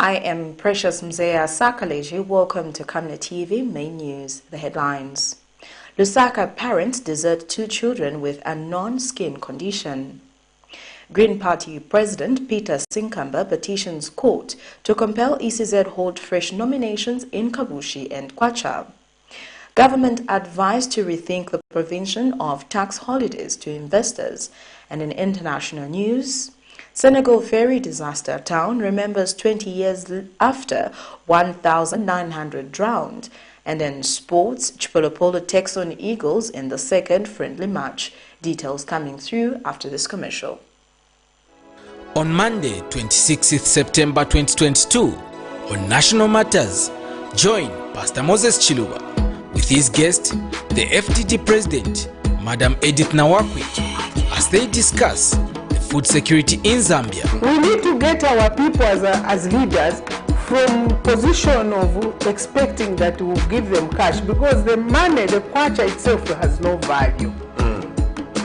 I am Precious Mzea Sakaleji. Welcome to Camnet TV Main News. The headlines. LUSAKA parents desert 2 children with a non-skin condition. Green Party President Peter SINKAMBA petitions court to compel ECZ hold fresh nominations in KABUSHI and KWACHA. Government advised to rethink the provision of tax holidays to investors. And in international news, Senegal ferry disaster town remembers 20 years after 1,900 drowned. And in sports, Chipolopolo takes on Eagles in the second friendly match. Details coming through after this commercial. On Monday, 26th September 2022, on National Matters, join Pastor Moses Chiluba with his guest, the FDD President, Madam Edith Nawakwi, as they discuss the food security in Zambia. We need to get our people as leaders from position of expecting that we will give them cash, because the money, the kwacha itself has no value.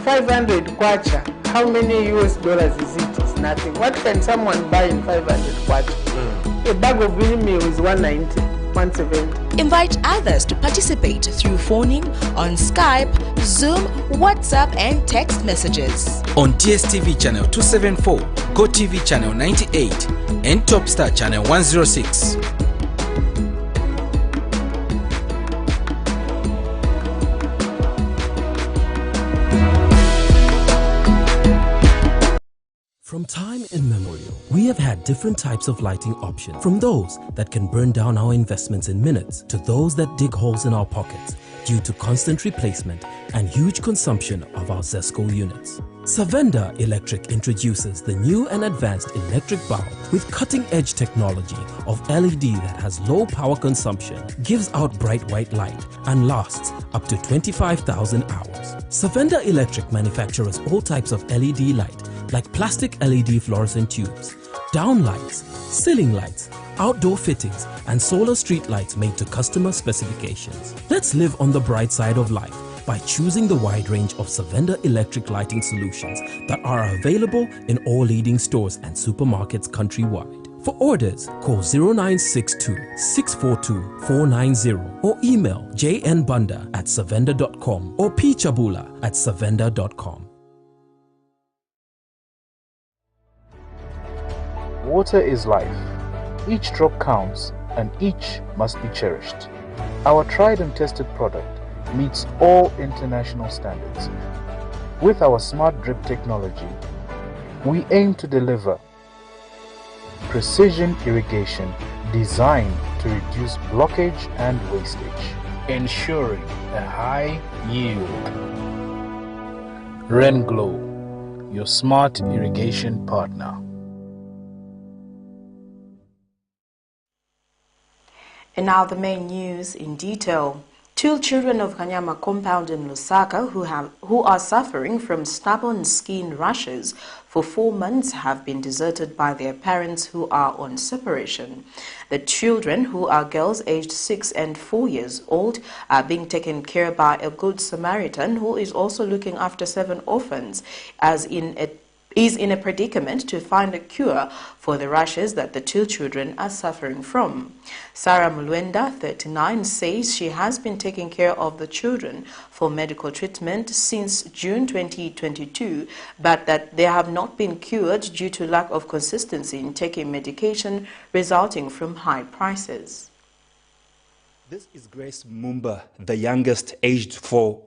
500 kwacha, how many US dollars is it? It's nothing. What can someone buy in 500 kwacha? A bag of meal is 190, 170. Invite others to participate through phoning, on Skype, Zoom, WhatsApp and text messages. On DSTV channel 274, GoTV channel 98 and Topstar channel 106. From time immemorial, we have had different types of lighting options, from those that can burn down our investments in minutes to those that dig holes in our pockets due to constant replacement and huge consumption of our ZESCO units. Savenda Electric introduces the new and advanced electric bulb with cutting-edge technology of LED that has low power consumption, gives out bright white light, and lasts up to 25,000 hours. Savenda Electric manufactures all types of LED light, like plastic LED fluorescent tubes, down lights, ceiling lights, outdoor fittings, and solar street lights made to customer specifications. Let's live on the bright side of life by choosing the wide range of Savenda electric lighting solutions that are available in all leading stores and supermarkets countrywide. For orders, call 0962 642 490 or email jnbunda@savenda.com or pchabula@savenda.com. Water is life. Each drop counts and each must be cherished. Our tried and tested product meets all international standards. With our smart drip technology, we aim to deliver precision irrigation designed to reduce blockage and wastage, ensuring a high yield. RenGlow, your smart irrigation partner. And now the main news in detail. 2 children of Kanyama compound in LUSAKA who are suffering from stubborn skin rashes for 4 months have been deserted by their parents who are on separation. The children, who are girls aged 6 and 4 years old, are being taken care by a good Samaritan who is also looking after 7 orphans, is in a predicament to find a cure for the rashes that the 2 children are suffering from. Sarah Mulwenda, 39, says she has been taking care of the children for medical treatment since June 2022, but that they have not been cured due to lack of consistency in taking medication resulting from high prices. This is Grace Mumba, the youngest, aged 4.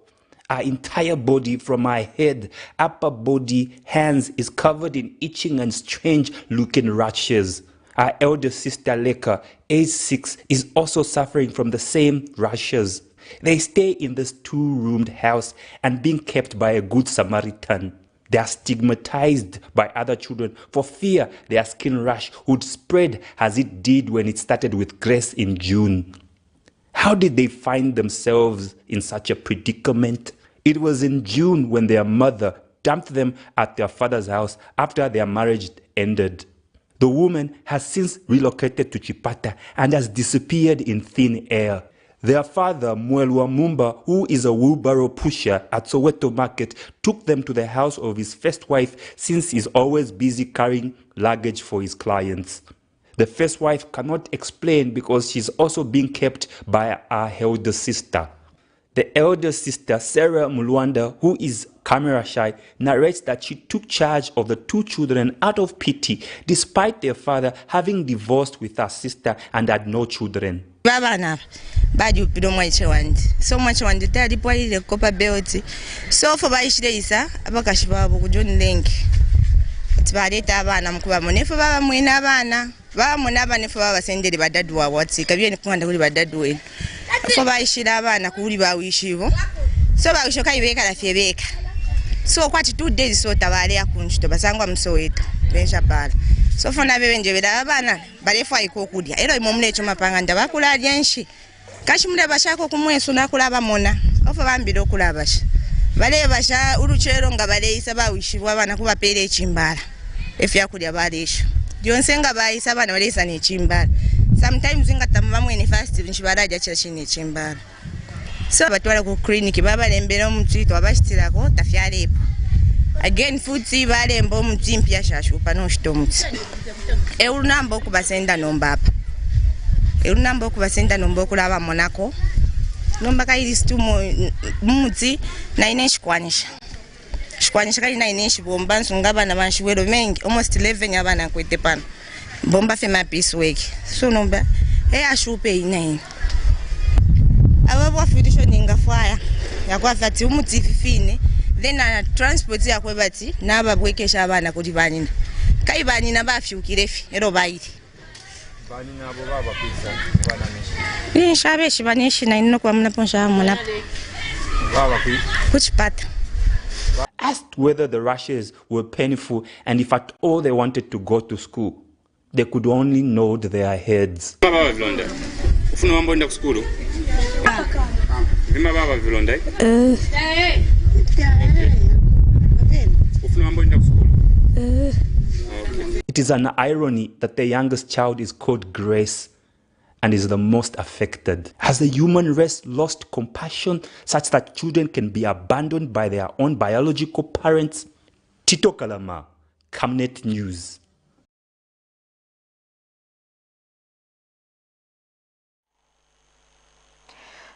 Our entire body, from my head, upper body, hands, is covered in itching and strange-looking rashes. Our elder sister Leka, age 6, is also suffering from the same rashes. They stay in this 2-roomed house and being kept by a good Samaritan. They are stigmatized by other children for fear their skin rash would spread as it did when it started with Grace in June. How did they find themselves in such a predicament? It was in June when their mother dumped them at their father's house after their marriage ended. The woman has since relocated to Chipata and has disappeared in thin air. Their father, Mwelwa Mumba, who is a wheelbarrow pusher at Soweto Market, took them to the house of his first wife since he's always busy carrying luggage for his clients. The first wife cannot explain because she's also being kept by her elder sister. The elder sister, Sarah Mulwanda, who is camera shy, narrates that she took charge of the two children out of pity, despite their father having divorced with her sister and had no children. So much one the third party the copper belt. So for by Shisa, Abakashiba John Link. It's Badeta Bana Mkuba for Baba Muinabana. Baba Munabani for our sended by that dua what's it? Kabian Kwanda by that doing. For by Shidabana Kuriba Wishivo. So I should I wake at a bake. So quite 2 days so Tavaria Kunch to Basangam so it. Benjabal. So for Navenja with Abana, but if I cook with you, I don't moment to my pang and Tabakula Yanshi. Kashmura Bashako Kumu Sunakulaba Mona, of a Bambido Kulabash. Vale Basha, Urucheronga Bade, Saba, which you want to pay Chimbala. If you could about issue. You don't sing about Sabana and a Chimbal. Sometimes in Gatamu in a fast in Shibara Jachin Chimbal. So, but what I go clinic, Baba and Benom treat or Bastila, Tafiare. Again, food see Valley and Bom Tim Piasha, Pano Stones. Eunambo Kubasenda Nombap. Eunambo Kubasenda Nombokula Monaco. Nombaka is 2 Muzi, 9-inch Squanish. Squanish 9-inch bombans, Ungabana Manchuelo Meng, almost 11 Yavana with the pan. Bomba Fema Peace Week. So number, I should pay 9. I will finish in a fire. Yakwafati Umuti Fini. Then I transport ya kwebati na babweke shabana kutibani kaibani na bafyu kirefi ero baiti bani na abo baba pizza bana mishi ni shabe shibanishi na ino kwa mnaponsha mna baba kuchipata. Asked whether the rushes were painful and if at all they wanted to go to school, they could only nod their heads. Baba vilonda ufuna mambo nda kusukulu vima baba vilonda It is an irony that the youngest child is called Grace and is the most affected. Has the human race lost compassion such that children can be abandoned by their own biological parents? Tito Kalama, Camnet News.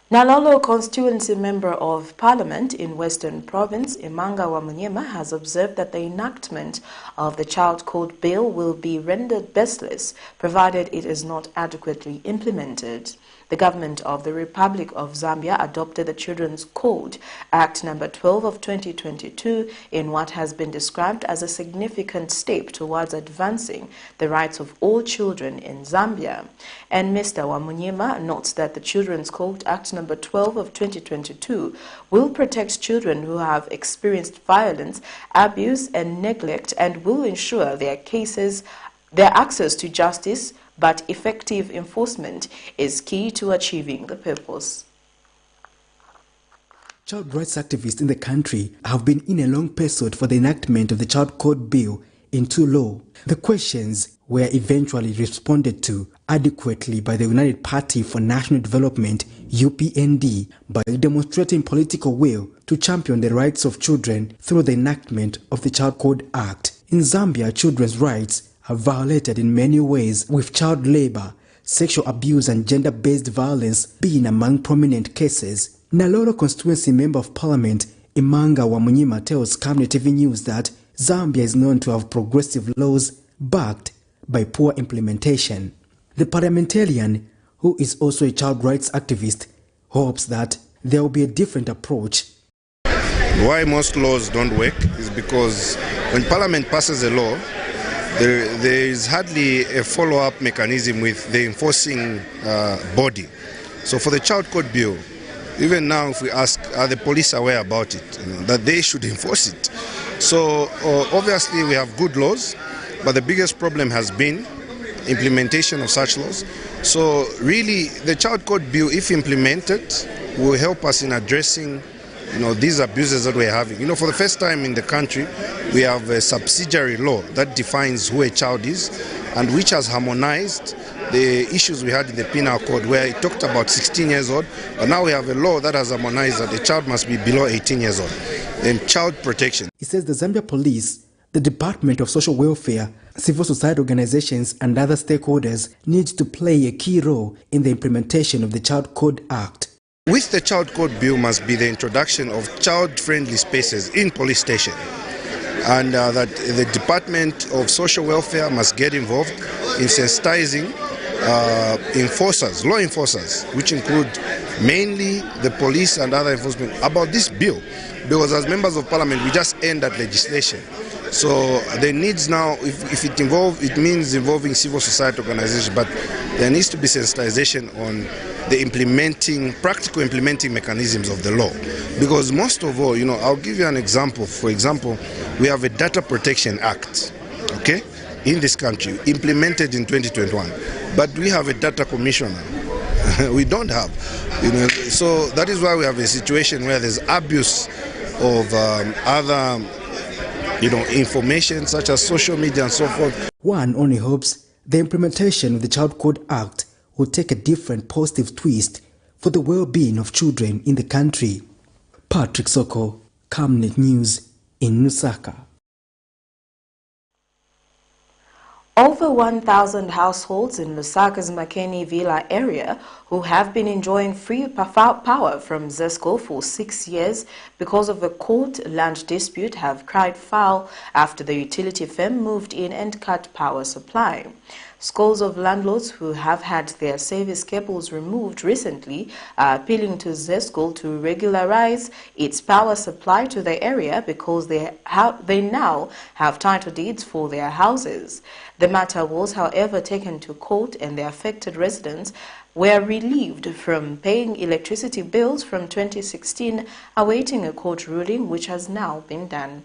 Nalolo constituency member of parliament in Western Province, Imanga Wamunyema, has observed that the enactment of the Child Code Bill will be rendered baseless provided it is not adequately implemented. The government of the Republic of Zambia adopted the Children's Code Act number 12 of 2022 in what has been described as a significant step towards advancing the rights of all children in Zambia. And Mr. Wamunyema notes that the Children's Code Act number 12 of 2022 will protect children who have experienced violence, abuse and neglect and will ensure their access to justice, but effective enforcement is key to achieving the purpose. Child rights activists in the country have been in a long pursuit for the enactment of the Child Code Bill into law. The questions were eventually responded to adequately by the United Party for National Development, UPND, by demonstrating political will to champion the rights of children through the enactment of the Child Code Act. In Zambia, children's rights are violated in many ways, with child labor, sexual abuse and gender-based violence being among prominent cases. Nalolo constituency member of parliament Imanga Wamunyema tells Camnet TV News that Zambia is known to have progressive laws backed by poor implementation. The parliamentarian, who is also a child rights activist, hopes that there will be a different approach. Why most laws don't work is because when Parliament passes a law, there is hardly a follow-up mechanism with the enforcing body. So for the Child Code Bill, even now if we ask, are the police aware about it, that they should enforce it? So obviously we have good laws, but the biggest problem has been implementation of such laws. So really the Child Code Bill, if implemented, will help us in addressing these abuses that we're having. For the first time in the country, we have a subsidiary law that defines who a child is and which has harmonized the issues we had in the Penal Code where it talked about 16 years old, but now we have a law that has harmonized that the child must be below 18 years old. And child protection. He says the Zambia police, The Department of Social Welfare, civil society organizations and other stakeholders need to play a key role in the implementation of the Child Code Act. With the Child Code Bill must be the introduction of child-friendly spaces in police station, and that the Department of Social Welfare must get involved in sensitizing enforcers, law enforcers, which include mainly the police and other enforcement, about this bill, because as members of parliament we just end that legislation. So there needs now, if it means involving civil society organizations, but there needs to be sensitization on the practical implementing mechanisms of the law. Because most of all, I'll give you an example. For example, we have a Data Protection Act, okay, in this country, implemented in 2021. But we have a data commissioner. We don't have. So that is why we have a situation where there's abuse of other information such as social media and so forth. One only hopes the implementation of the Child Code Act will take a different positive twist for the well-being of children in the country. Patrick Soko, Camnet News in Lusaka. Over 1,000 households in Lusaka's Makeni Villa area who have been enjoying free power from ZESCO for 6 years because of a court land dispute have cried foul after the utility firm moved in and cut power supply. Scores of landlords who have had their service cables removed recently are appealing to ZESCO to regularize its power supply to the area because they now have title deeds for their houses. The matter was, however, taken to court, and the affected residents were relieved from paying electricity bills from 2016, awaiting a court ruling which has now been done.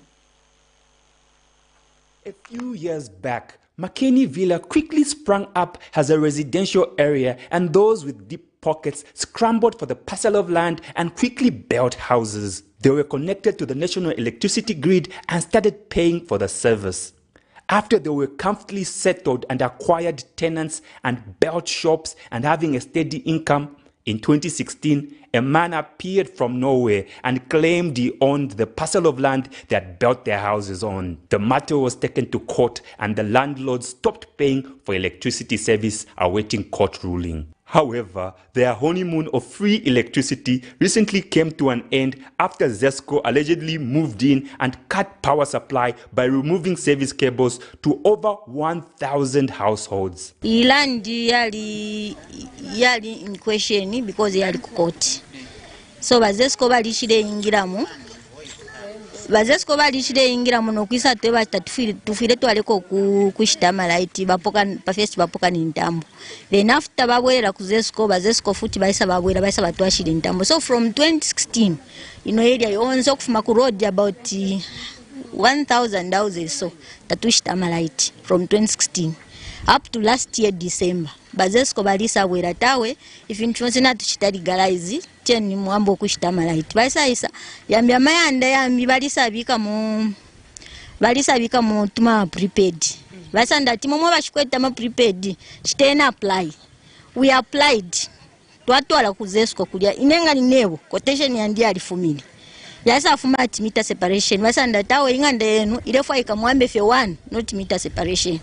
A few years back, Makeni Villa quickly sprung up as a residential area, and those with deep pockets scrambled for the parcel of land and quickly built houses. They were connected to the national electricity grid and started paying for the service. After they were comfortably settled and acquired tenants and built shops and having a steady income, in 2016, a man appeared from nowhere and claimed he owned the parcel of land they had built their houses on. The matter was taken to court and the landlords stopped paying for electricity service awaiting court ruling. However, their honeymoon of free electricity recently came to an end after ZESCO allegedly moved in and cut power supply by removing service cables to over 1,000 households. Land yali in question because yali court. So ZESCO balishire ingiramu nokwisa teba tufire twaleko kushitama light bapoka first bapoka nintambo. Then after babwera ku ZESCO futi baisa batwashire ntambo. So from 2016 area yonzo kufuma ku road about 1,000 houses so tatushitama light from 2016 up to last year December. ZESCO balisa bwera tawe ifintu na tuchitali galaizi cheni mwambo kushitama light baisa isa yambya mayanda yambi balisa bika mu tuma prepaid baisa ndati momwe bashikweta ma prepaid chitena apply. We applied twatwala ku ZESCO kulya inenga linewo quotation yandi ali fumili yasa format meter separation baisa ndatawe inganda yenu ilefa ikamwambe fe 1 not meter separation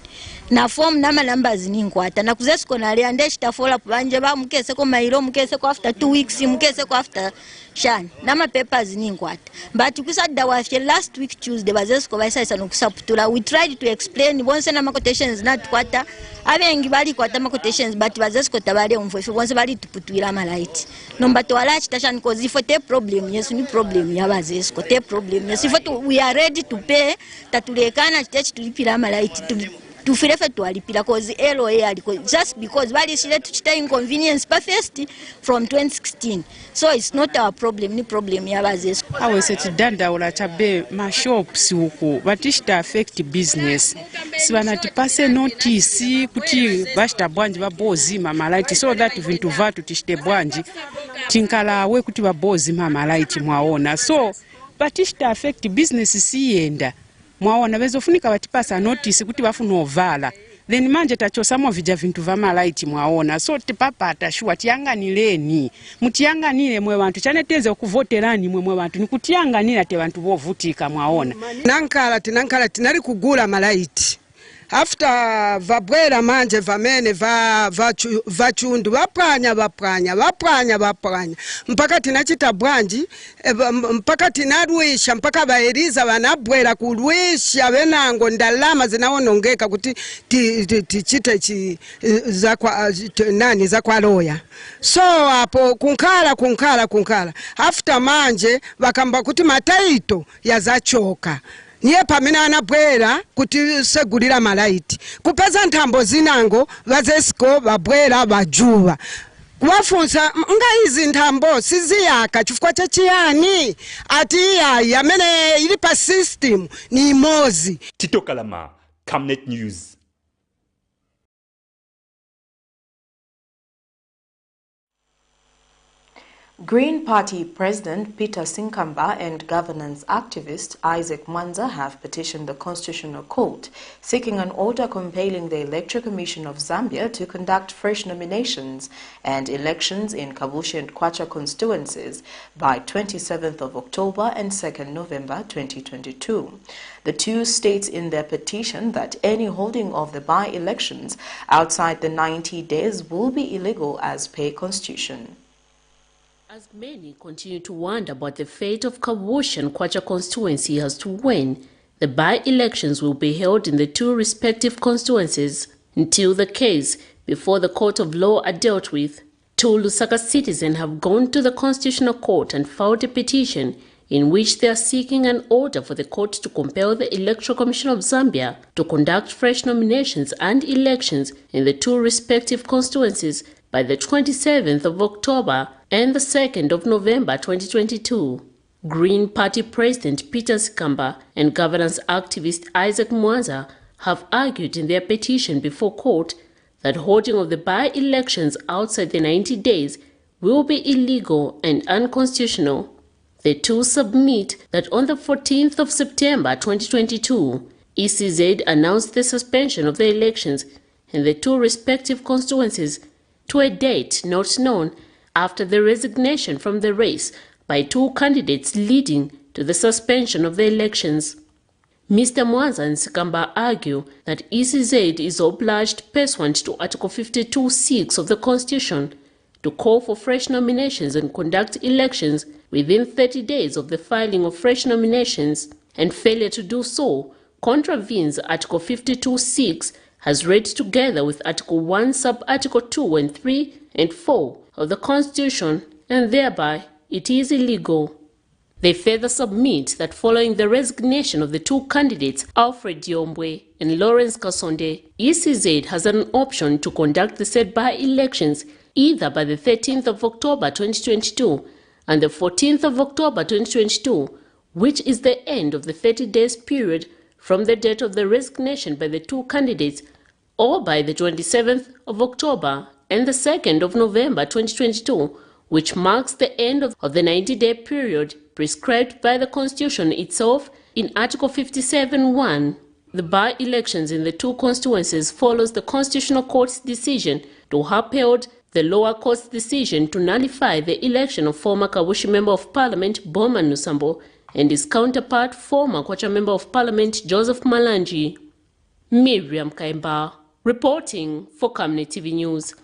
na form nama numbers ninkwata na ku ZESCO na ali ndeshita follow up banje ba mukese ko mailo mukese ko after 2 weeks mukese ko after shan nama papers ninkwata but kusadda wa last week Tuesday ZESCO baisa nokusaputula. We tried to explain bonse na quotations not kwata abengi bali kwata ma quotations but ZESCO tabali umfefe bonse bali tuputwira ma light nomba to ala chitashan cause if te problem yes ni problem ya ZESCO te problem yes if we are ready to pay tatulekana chitechi tulipira ma light tufirefe tualipira cause LOA aliko just because bali shile tuchita inconvenience pa first from 2016. So it's not our problem, ni problem ya ZESCO. Awe setidanda ola chabe ma shops uko batishita affect business. Sibana tipase notice kuti bashita bwanji babozi mama light so that vintu vatu tishite bwanji tinkala we kuti babozi mama light mwaona. So batishita affect business siyenda. Mwaona bezofunika batipasa notice kuti bafuna ovala then manje tachosamo vija vintu vama light mwaona so tipapa atashua tiyanganireni mutiyanganire mwe bantu chaneteze okuvoterani mwe bantu nikutiyanganira te bantu bovutika mwaona nankala tinali kugula malaiti after vabwera manje vamene vachundu vapwanya mpaka tinachita bwanji mpaka tinarwisha mpaka baeriza vanabwera kulwisha venango ndalama zinaonongeka kuti tichite za kwa loya so apo kunkala after manje vakamba kuti mataito yazachoka niye pamene anabwera kuti segulira malaiti kupeza nthambo zinango vazesiko vabwera vajuva kuwafunsa nga izi nthambo siziyaka chifukwa chachiyani ati iyayi amene ili pa system ni imozi. Tito Kalama, Camnet News. Green Party President Peter Sinkamba and governance activist Isaac Mwanza have petitioned the Constitutional Court, seeking an order compelling the Electoral Commission of Zambia to conduct fresh nominations and elections in KABUSHI and KWACHA constituencies by 27th of October and 2nd November 2022. The two states in their petition that any holding of the by-elections outside the 90 days will be illegal as per Constitution. As many continue to wonder about the fate of KABUSHI and KWACHA constituency as to when the by-elections will be held in the two respective constituencies until the case before the court of law are dealt with, two LUSAKA citizens have gone to the Constitutional Court and filed a petition in which they are seeking an order for the court to compel the Electoral Commission of Zambia to conduct fresh nominations and elections in the two respective constituencies by the 27th of October and the 2nd of November 2022. Green Party President Peter Sinkamba and governance activist Isaac Mwanza have argued in their petition before court that holding of the by-elections outside the 90 days will be illegal and unconstitutional. The two submit that on the 14th of September 2022, ECZ announced the suspension of the elections in the two respective constituencies to a date not known after the resignation from the race by two candidates, leading to the suspension of the elections. Mr. Mwanza and Sinkamba argue that ECZ is obliged pursuant to Article 52(6) of the Constitution to call for fresh nominations and conduct elections within 30 days of the filing of fresh nominations, and failure to do so contravenes Article 52(6) as read together with Article 1, Sub-Article 2 and 3 and 4 of the Constitution, and thereby it is illegal. They further submit that following the resignation of the two candidates, Alfred Yombwe and Lawrence Kasonde, ECZ has an option to conduct the said by-elections either by the 13th of October 2022 and the 14th of October 2022, which is the end of the 30 days period from the date of the resignation by the two candidates, or by the 27th of October and the 2nd of November 2022, which marks the end of the 90-day period prescribed by the Constitution itself in Article 57(1). The by-elections in the two constituencies follows the Constitutional Court's decision to uphold the lower court's decision to nullify the election of former KABUSHI Member of Parliament Boma Nusambo and his counterpart, former KWACHA Member of Parliament Joseph Malanji. Miriam Kaimba, reporting for Camnet TV News.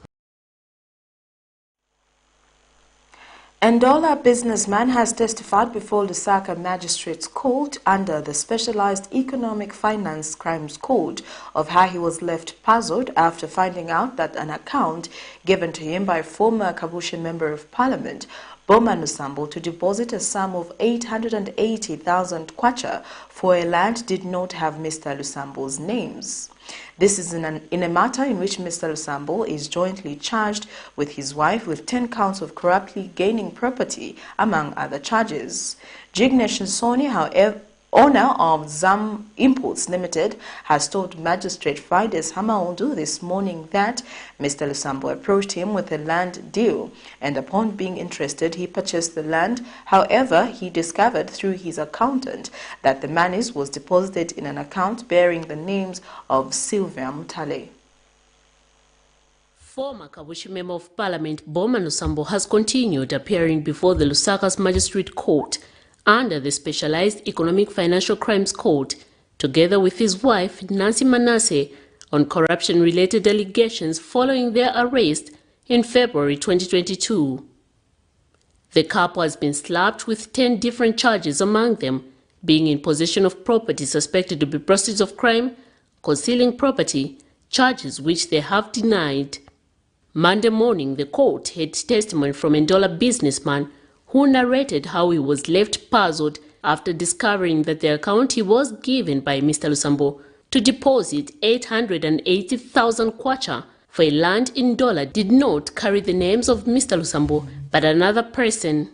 Ndola businessman has testified before LUSAKA Magistrates Court under the Specialized Economic Finance Crimes Code of how he was left puzzled after finding out that an account given to him by former KABUSHI Member of Parliament Boma Nusambo to deposit a sum of 880,000 kwacha for a land did not have Mr. Lusambo's names. This is in a matter in which Mr. Lusambo is jointly charged with his wife with 10 counts of corruptly gaining property, among other charges. Jignesh Nsoni, however, owner of ZAM Imports Limited, has told Magistrate Fridays Hamaundu this morning that Mr. Lusambo approached him with a land deal, and upon being interested, he purchased the land. However, he discovered through his accountant that the monies was deposited in an account bearing the names of Sylvia Mutale. Former KABUSHI Member of Parliament Boma Lusambo has continued appearing before the Lusaka's Magistrate Court under the Specialized Economic Financial Crimes Court, together with his wife Nancy Manasseh, on corruption-related allegations following their arrest in February 2022. The couple has been slapped with 10 different charges, among them being in possession of property suspected to be proceeds of crime, concealing property, charges which they have denied. Monday morning, the court heard testimony from a Ndola businessman who narrated how he was left puzzled after discovering that the account he was given by Mr. Lusambo to deposit 880,000 kwacha for a land in Ndola did not carry the names of Mr. Lusambo but another person.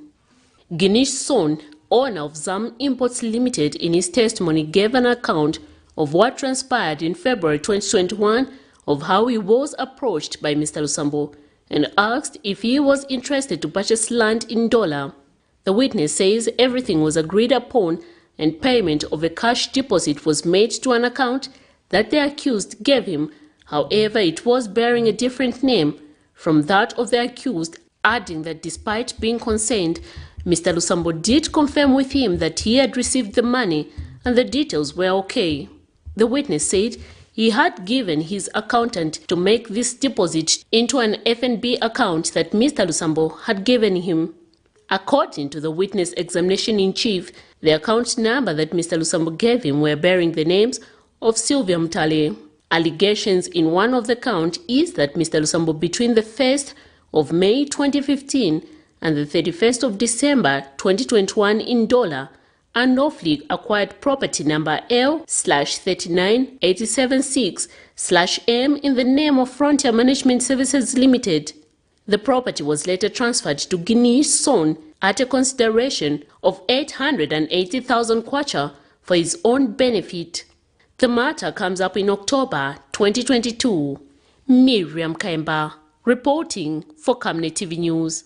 Ginish Son, owner of ZAM Imports Limited, in his testimony gave an account of what transpired in February 2021 of how he was approached by Mr. Lusambo and asked if he was interested to purchase land in Ndola. The witness says everything was agreed upon and payment of a cash deposit was made to an account that the accused gave him. However, it was bearing a different name from that of the accused, adding that despite being concerned, Mr. Lusambo did confirm with him that he had received the money and the details were okay. The witness said he had given his accountant to make this deposit into an FNB account that Mr. Lusambo had given him. According to the witness examination-in-chief, the account number that Mr. Lusambo gave him were bearing the names of Sylvia Mutale. Allegations in one of the count is that Mr. Lusambo between the 1st of May 2015 and the 31st of December 2021 in Ndola unlawfully acquired property number L/39876/M in the name of Frontier Management Services Limited. The property was later transferred to Ginish Son at a consideration of 880,000 kwacha for his own benefit. The matter comes up in October 2022. Miriam Kaimba, reporting for Camnet TV News.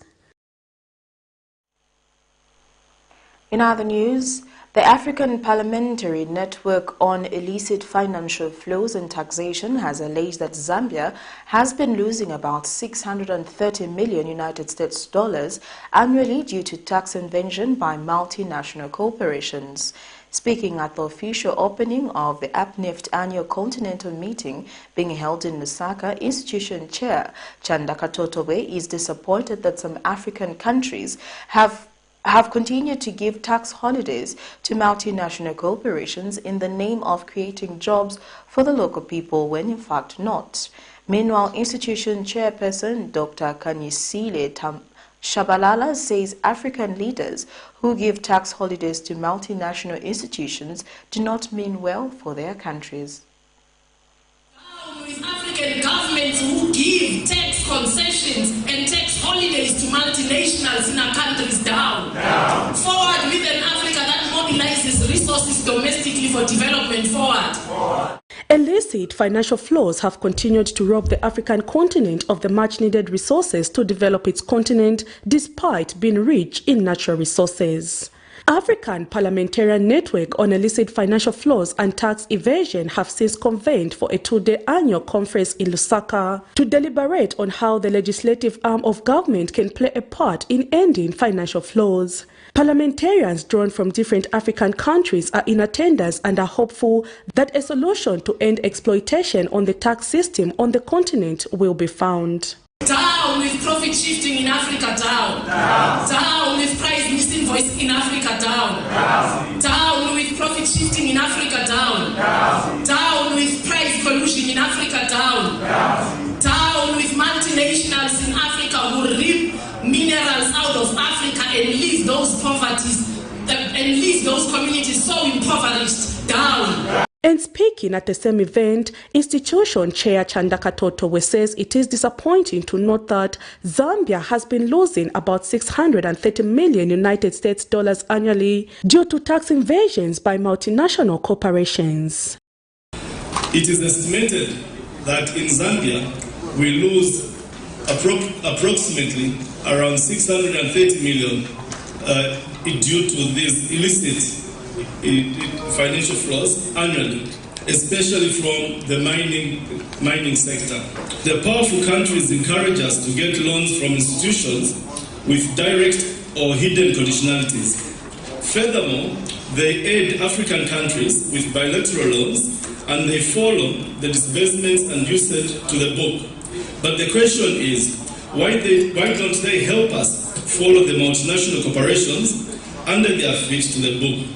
In other news, the African Parliamentary Network on Illicit Financial Flows and Taxation has alleged that Zambia has been losing about 630 million United States dollars annually due to tax evasion by multinational corporations. Speaking at the official opening of the APNIFT annual continental meeting being held in Lusaka, institution chair Chandaka Totowe is disappointed that some African countries have continued to give tax holidays to multinational corporations in the name of creating jobs for the local people when in fact not. Meanwhile, institution chairperson Dr. Kanyisile Shabalala says African leaders who give tax holidays to multinational institutions do not mean well for their countries. With African governments who give tax concessions and tax holidays to multinationals in our countries down. Forward with an Africa that mobilizes resources domestically for development. Forward. Illicit financial flows have continued to rob the African continent of the much-needed resources to develop its continent despite being rich in natural resources. African Parliamentarian Network on Illicit Financial Flows and Tax Evasion have since convened for a two-day annual conference in Lusaka to deliberate on how the legislative arm of government can play a part in ending financial flows. Parliamentarians drawn from different African countries are in attendance and are hopeful that a solution to end exploitation on the tax system on the continent will be found. Down with profit shifting in Africa, down. Down with price misinvoice in Africa, down. Down with profit shifting in Africa, down. Down with price collusion in Africa, down. Down with multinationals in Africa who rip minerals out of Africa and leave those poverties and leave those communities so impoverished, down. And speaking at the same event, institution chair Chandaka Totowe says it is disappointing to note that Zambia has been losing about 630 million United States dollars annually due to tax evasions by multinational corporations. It is estimated that in Zambia we lose approximately around 630 million due to these illicit financial flows annually, especially from the mining sector. The powerful countries encourage us to get loans from institutions with direct or hidden conditionalities. Furthermore, they aid African countries with bilateral loans and they follow the disbursements and usage to the book. But the question is, why don't they help us follow the multinational corporations under their feet to the book?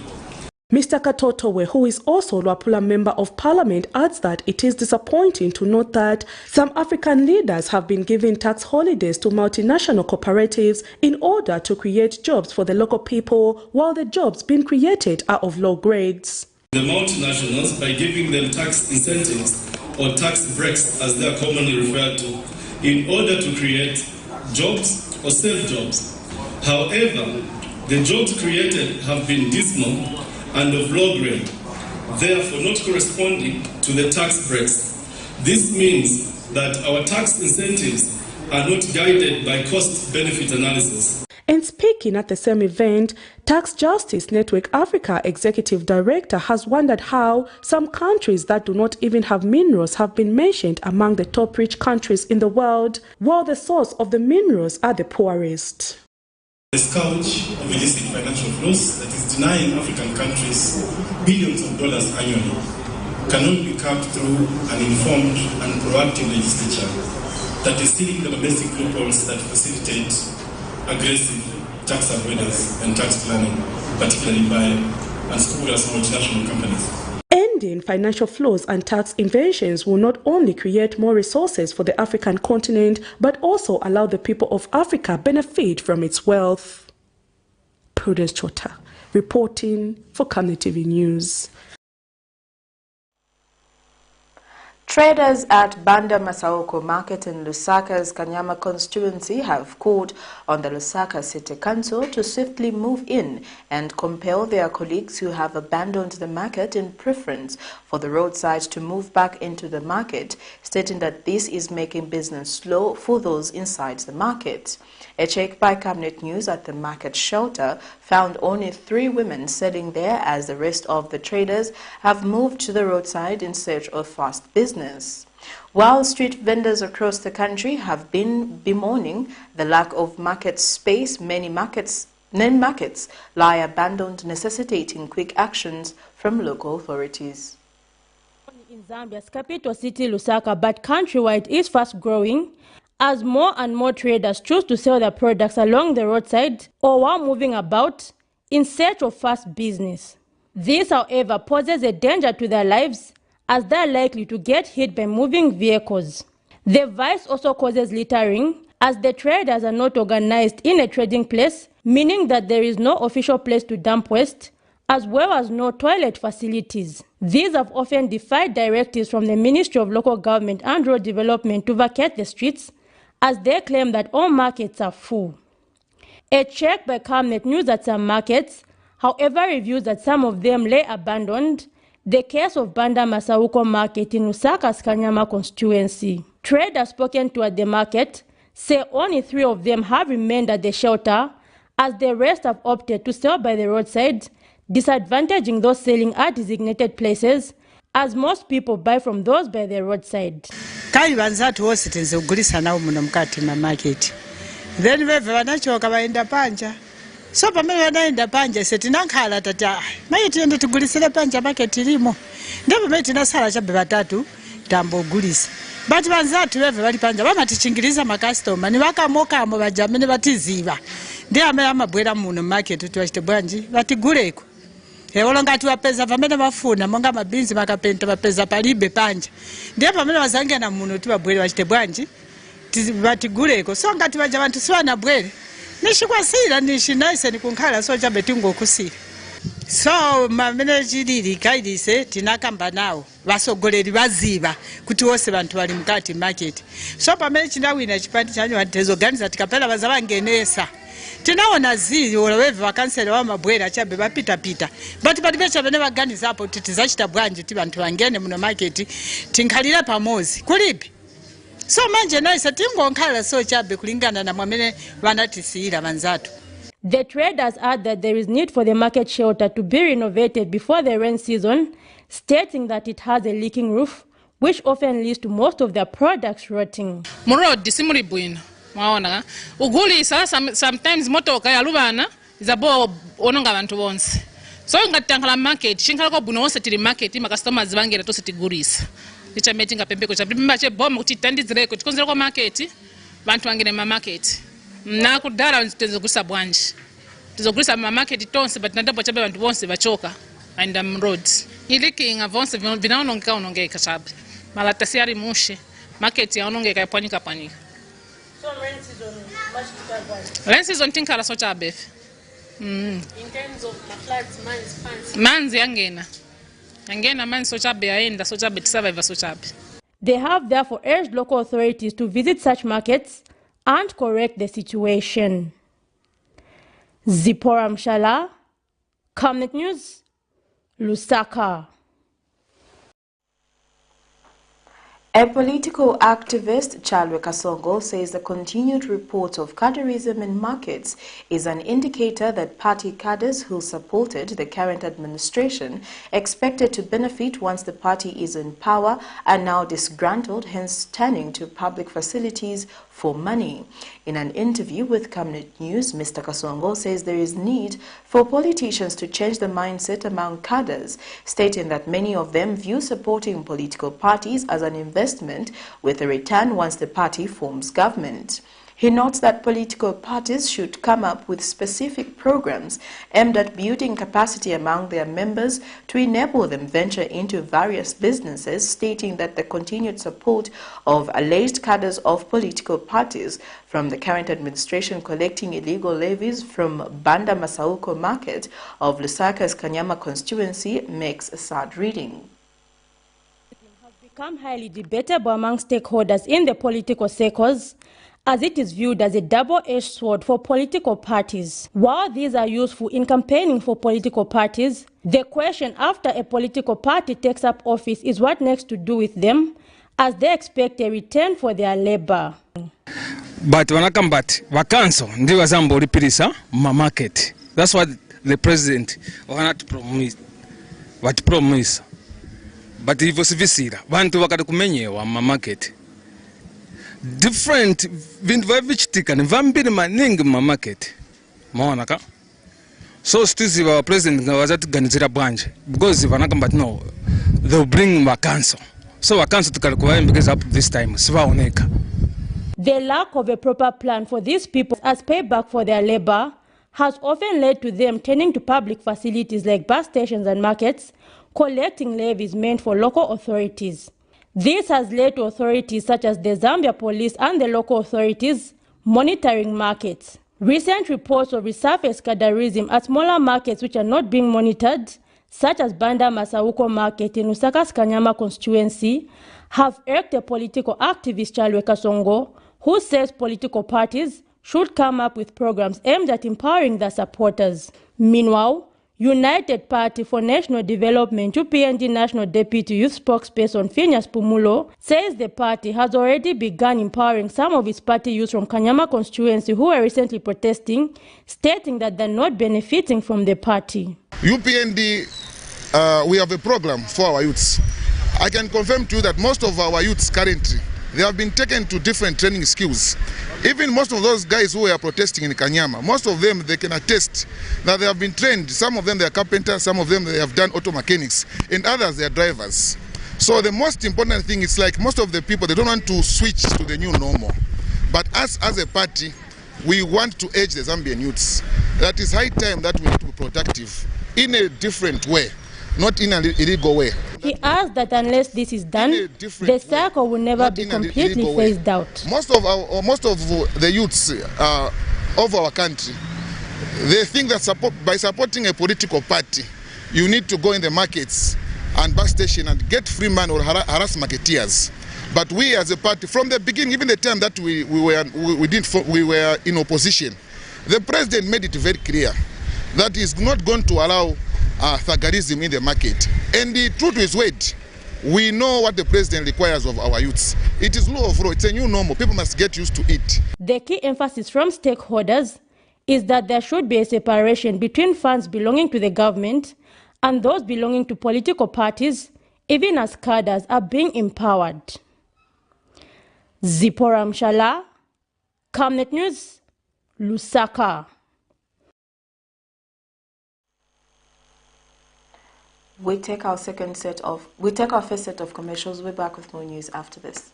Mr. Katotowe, who is also Luapula Member of Parliament, adds that it is disappointing to note that some African leaders have been giving tax holidays to multinational cooperatives in order to create jobs for the local people, while the jobs being created are of low grades. The multinationals, by giving them tax incentives or tax breaks as they are commonly referred to, in order to create jobs or save jobs. However, the jobs created have been dismal and of low grade, therefore not corresponding to the tax breaks. This means that our tax incentives are not guided by cost-benefit analysis. And speaking at the same event, Tax Justice Network Africa Executive Director has wondered how some countries that do not even have minerals have been mentioned among the top rich countries in the world, while the source of the minerals are the poorest. The scourge of illicit financial flows that is denying African countries billions of dollars annually cannot be curbed through an informed and proactive legislature that is seeing the domestic loopholes that facilitate aggressive tax avoidance and tax planning, particularly by unscrupulous multinational companies. Ending financial flows and tax invasions will not only create more resources for the African continent, but also allow the people of Africa benefit from its wealth. Prudence Chota, reporting for Camnet TV News. Traders at Banda Masaoko Market in Lusaka's Kanyama constituency have called on the Lusaka City Council to swiftly move in and compel their colleagues who have abandoned the market in preference for the roadside to move back into the market, stating that this is making business slow for those inside the market. A check by Camnet News at the market shelter found only 3 women selling there, as the rest of the traders have moved to the roadside in search of fast business. While street vendors across the country have been bemoaning the lack of market space, many markets lie abandoned, necessitating quick actions from local authorities. In Zambia's capital city, Lusaka, but countrywide is fast growing as more and more traders choose to sell their products along the roadside or while moving about in search of fast business. This, however, poses a danger to their lives as they are likely to get hit by moving vehicles. The vice also causes littering as the traders are not organized in a trading place, meaning that there is no official place to dump waste, as well as no toilet facilities. These have often defied directives from the Ministry of Local Government and Rural Development to vacate the streets, as they claim that all markets are full. A check by Camnet News at some markets, however, reveals that some of them lay abandoned. The case of Banda Masauko Market in Lusaka's Kanyama constituency. Traders spoken to at the market say only 3 of them have remained at the shelter, as the rest have opted to sell by the roadside, disadvantaging those selling at designated places, as most people buy from those by the roadside. Kai vanzatu wose tenze ugulisa nawo muno mkati ma market. Then veve vanachoka vaenda panja. So pamene vanaenda panja seti nankhala tata. Mai tiende tugulisire panja market ilimo. Ndipo mai tinasala chabe batatu tambo gulisa. But vanzatu veve vali panja vamatichingiriza ma customer ni vakamoka amo vajamene vatiziva. Ndi amabwera muno market tuwachite bwanji vatiguleko. Olongati wapeza pamene vafuna monga mabinzi makapenta vapeza palibe panja. Ndiye pamene vazangena muno tibabwere vachite bwanji vatiguleko. So ngati vaja vantu sivanabwere nishikwasira nishinaise nikunkhala so chabe tingokusira. So mamene chilili kaidise tinakamba nawo vasogoleri vaziva kuti wose vantu vari mukati market. So pamene chinawina chipandi chanyu vantezoganiza tikapela vazavangenesa. Tinaona zio weve vakansela wa mabwera chabe vapita but vecha vene vaganiza apo kuti tizachita bwanji kuti vantu vangene muno market tinkhalira pamozi kulipi. So manje naisa tingonkhala so chabe kulingana na mwamene vanatisira vanzatu. The traders add that there is need for the market shelter to be renovated before the rain season, stating that it has a leaking roof, which often leads to most of their products rotting. Murod disimuri bwino mwaona ugulisa sometimes motoka ya lubana izabo ononga abantu bonse. So ngatangala market shinkala ko buno wose tiri market ma customers bangera to sitigurisa. Icha meeting apembeko cha bimba che bom kuti tandizire ko tikonzera ko market bantu bangene ma market. Na kudala ntizogusa bwanji tizogusa ma market tonse but nadapo chabe bantu bonse bachoka and roads ilikinga vonse vinaonongeka onongeka chabe malata siari mushe market yaonongeka yapanyika. So rain season much to rain season tinkala so chabe in terms of floods man's fancy manzi yangena manzi so chabe yaenda so chabe survive so chabe. They have therefore urged local authorities to visit such markets and correct the situation. Zipporah Mshala, Camnet News, Lusaka. A political activist, Chalwe Kasongo, says the continued report of cadreism in markets is an indicator that party cadres who supported the current administration expected to benefit once the party is in power are now disgruntled, hence turning to public facilities for money. In an interview with Camnet News, Mr. Kasongo says there is need for politicians to change the mindset among cadres, stating that many of them view supporting political parties as an investment with a return once the party forms government. He notes that political parties should come up with specific programs aimed at building capacity among their members to enable them venture into various businesses, stating that the continued support of alleged cadres of political parties from the current administration collecting illegal levies from Banda Masauko market of Lusaka's Kanyama constituency makes a sad reading. It has become highly debatable among stakeholders in the political circles, as it is viewed as a double-edged sword for political parties. While these are useful in campaigning for political parties, the question after a political party takes up office is what next to do with them, as they expect a return for their labor. But wanakambati vakanso ndi wazambo ulipirisa ma market. That's what the president wanati promise. But hivyo sivisira vantu wakati kumenyewa ma market. Different vintu vavichitika ni vambiri maningi ma market maona ka so stizi wa president ngawazatiganizira bwanje because vanakambati no they'll bring vacanso so vacanso tukalikuwa because up this time sivaoneka. The lack of a proper plan for these people as payback for their labor has often led to them turning to public facilities like bus stations and markets, collecting levies meant for local authorities. This has led to authorities such as the Zambia police and the local authorities monitoring markets. Recent reports of resurfaced cadreism at smaller markets which are not being monitored, such as Banda Masauko market in Lusaka's Kanyama constituency, have irked a political activist Chalwe Kasongo, who says political parties should come up with programs aimed at empowering their supporters. Meanwhile, United Party for National Development, UPND National Deputy Youth Spokesperson Phineas Pumulo says the party has already begun empowering some of its party youth from Kanyama constituency who were recently protesting, stating that they're not benefiting from the party. UPND, we have a program for our youths. I can confirm to you that most of our youths currently, they have been taken to different training skills. Even most of those guys who are protesting in Kanyama, most of them, they can attest that they have been trained. Some of them, they are carpenters, some of them, they have done auto mechanics, and others, they are drivers. So the most important thing is like most of the people, they don't want to switch to the new normal. But us as a party, we want to urge the Zambian youths that it's high time that we need to be productive in a different way, not in an illegal way. He adds that unless this is done, the cycle will never be completely phased out. Most of the youths of our country, they think that by supporting a political party, you need to go in the markets and bus station and get free money or harass marketeers. But we as a party, from the beginning, even the time that we were in opposition, the president made it very clear that he's not going to allow thuggerism in the market. And the truth is, wait, we know what the president requires of our youths. It is law of law. It's a new normal. People must get used to it. The key emphasis from stakeholders is that there should be a separation between funds belonging to the government and those belonging to political parties, even as cadres are being empowered. Zipporah Mshala, Camnet News, Lusaka. We take our first set of commercials. We're back with more news after this.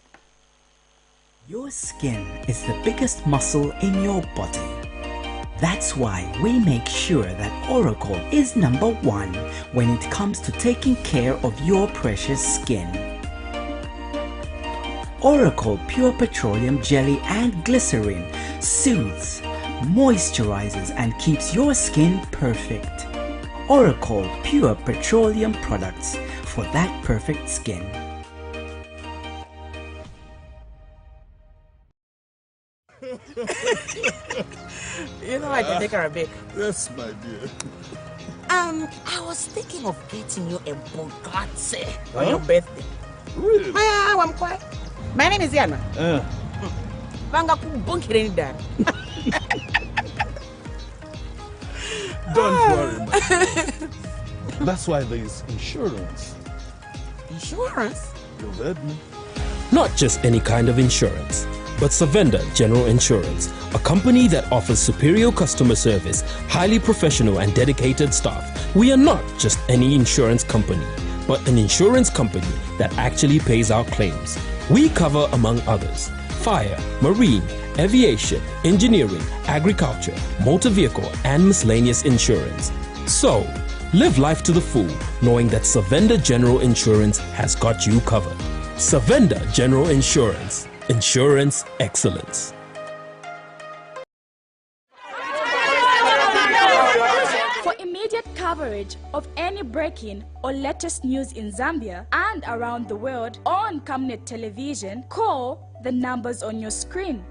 Your skin is the biggest muscle in your body. That's why we make sure that Oracle is #1 when it comes to taking care of your precious skin. Oracle Pure Petroleum Jelly and Glycerin soothes, moisturizes and keeps your skin perfect. Oracle Pure Petroleum products for that perfect skin. You know I can take her a bit. Yes, my dear. I was thinking of getting you a Bugatti on your birthday. Really? I'm quiet. My name is Yana. Don't worry, my dear. That's why there is insurance. Insurance? You heard me. Not just any kind of insurance, but Savenda General Insurance, a company that offers superior customer service, highly professional and dedicated staff. We are not just any insurance company, but an insurance company that actually pays our claims. We cover, among others, fire, marine, aviation, engineering, agriculture, motor vehicle, and miscellaneous insurance. So, live life to the full, knowing that Savenda General Insurance has got you covered. Savenda General Insurance. Insurance excellence. For immediate coverage of any breaking or latest news in Zambia and around the world on Camnet television, call the numbers on your screen.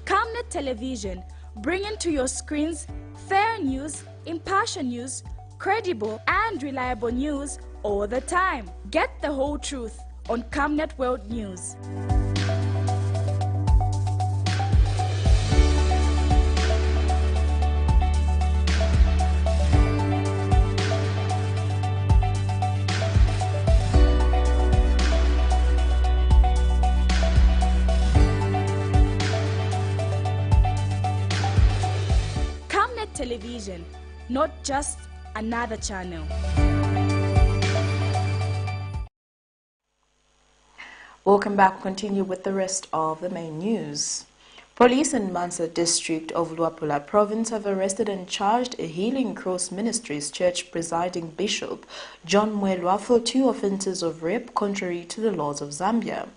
Camnet television, bringing to your screens fair news, impartial news, credible and reliable news all the time. Get the whole truth on Camnet World News. Camnet Television, not just another channel. Welcome back. Continue with the rest of the main news. Police in Mansa district of Luapula province have arrested and charged a Healing Cross Ministries church presiding bishop, John Mwelwa, for 2 offences of rape contrary to the laws of Zambia.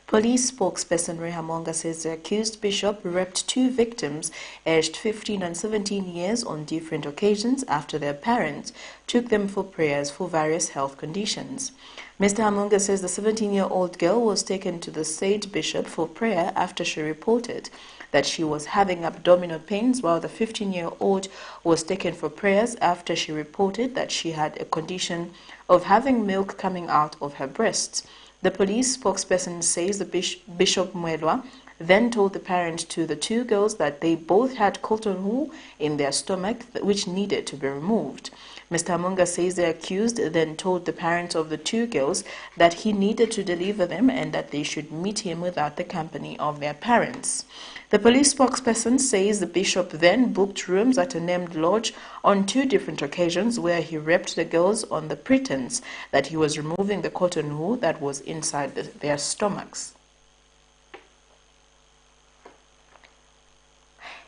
Police spokesperson Rehamonga says the accused bishop raped 2 victims aged 15 and 17 years on different occasions after their parents took them for prayers for various health conditions. Mr. Hamunga says the 17-year-old girl was taken to the state bishop for prayer after she reported that she was having abdominal pains, while the 15-year-old was taken for prayers after she reported that she had a condition of having milk coming out of her breasts. The police spokesperson says the Bishop Mwelwa then told the parent to the 2 girls that they both had cotton wool in their stomach which needed to be removed. Mr. Hamunga says the accused then told the parents of the 2 girls that he needed to deliver them and that they should meet him without the company of their parents. The police spokesperson says the bishop then booked rooms at a named lodge on 2 different occasions where he raped the girls on the pretense that he was removing the cotton wool that was inside their stomachs.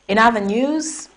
In other news,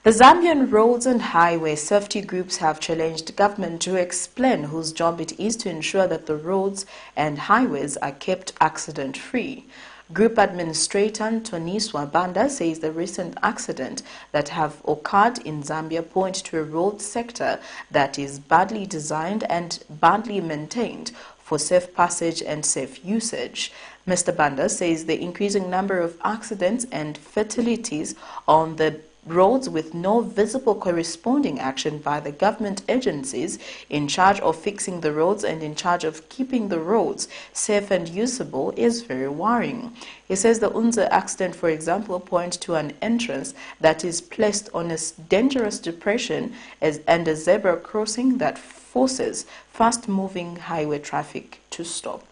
the Zambian roads and highway safety groups have challenged government to explain whose job it is to ensure that the roads and highways are kept accident-free. Group Administrator Toniswa Banda says the recent accidents that have occurred in Zambia point to a road sector that is badly designed and badly maintained for safe passage and safe usage. Mr. Banda says the increasing number of accidents and fatalities on the roads with no visible corresponding action by the government agencies in charge of fixing the roads and in charge of keeping the roads safe and usable is very worrying. He says the Unza accident, for example, points to an entrance that is placed on a dangerous depression and a zebra crossing that forces fast-moving highway traffic to stop.